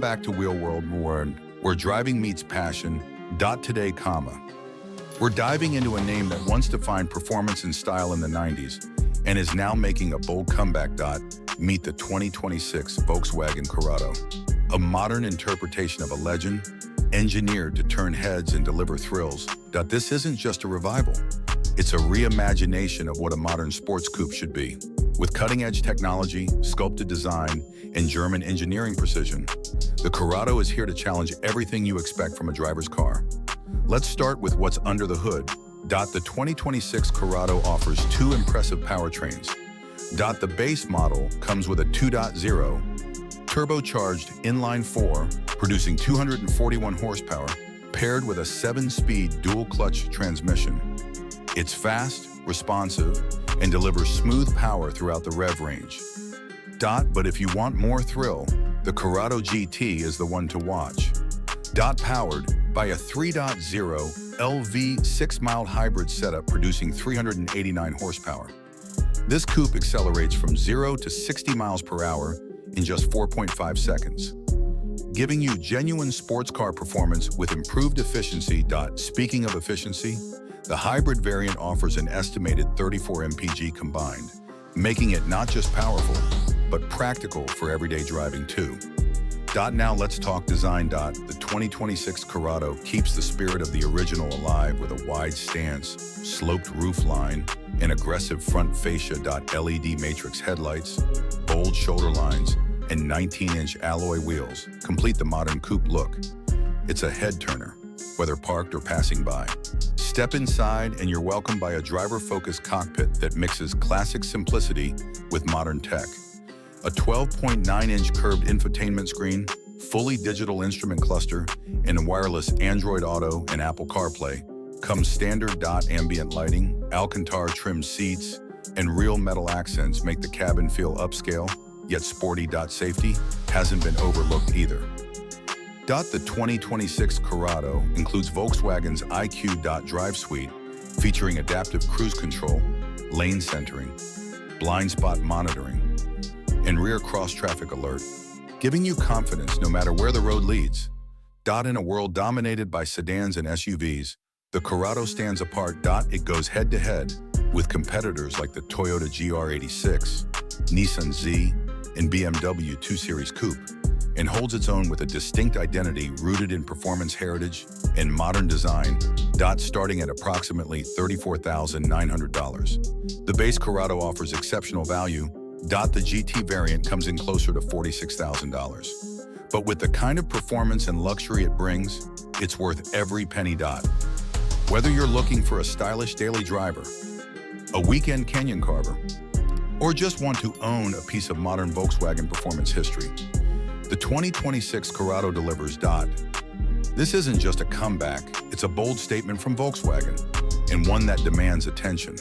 back to Wheel World where driving meets passion. Today, we're diving into a name that once defined performance and style in the 90s and is now making a bold comeback. Meet the 2026 Volkswagen Corrado, a modern interpretation of a legend, engineered to turn heads and deliver thrills. This isn't just a revival, it's a reimagination of what a modern sports coupe should be. With cutting-edge technology, sculpted design, and German engineering precision, the Corrado is here to challenge everything you expect from a driver's car. Let's start with what's under the hood. The 2026 Corrado offers two impressive powertrains. The base model comes with a 2.0 turbocharged inline-4, producing 241 horsepower, paired with a 7-speed dual-clutch transmission. It's fast, responsive, and delivers smooth power throughout the rev range. But if you want more thrill, the Corrado GT is the one to watch. Powered by a 3.0 LV 6-mile hybrid setup producing 389 horsepower. This coupe accelerates from 0 to 60 miles per hour in just 4.5 seconds, giving you genuine sports car performance with improved efficiency. Speaking of efficiency, the hybrid variant offers an estimated 34 mpg combined, making it not just powerful, but practical for everyday driving too. Now let's talk design. The 2026 Corrado keeps the spirit of the original alive with a wide stance, sloped roofline, and aggressive front fascia. LED matrix headlights, bold shoulder lines, and 19-inch alloy wheels complete the modern coupe look. It's a head-turner, whether parked or passing by. Step inside and you're welcomed by a driver-focused cockpit that mixes classic simplicity with modern tech. A 12.9-inch curved infotainment screen, fully digital instrument cluster, and wireless Android Auto and Apple CarPlay comes standard. Ambient lighting, Alcantara trimmed seats, and real metal accents make the cabin feel upscale, yet sporty. Safety hasn't been overlooked either. The 2026 Corrado includes Volkswagen's IQ. Drive suite, featuring adaptive cruise control, lane centering, blind spot monitoring, and rear cross-traffic alert, giving you confidence no matter where the road leads. In a world dominated by sedans and SUVs, the Corrado stands apart. It goes head-to-head with competitors like the Toyota GR86, Nissan Z, and BMW 2 Series Coupe, and holds its own with a distinct identity rooted in performance heritage and modern design. Starting at approximately $34,900. The base Corrado offers exceptional value. The GT variant comes in closer to $46,000. But with the kind of performance and luxury it brings, it's worth every penny. Whether you're looking for a stylish daily driver, a weekend canyon carver, or just want to own a piece of modern Volkswagen performance history, the 2026 Corrado delivers. This isn't just a comeback, it's a bold statement from Volkswagen, and one that demands attention.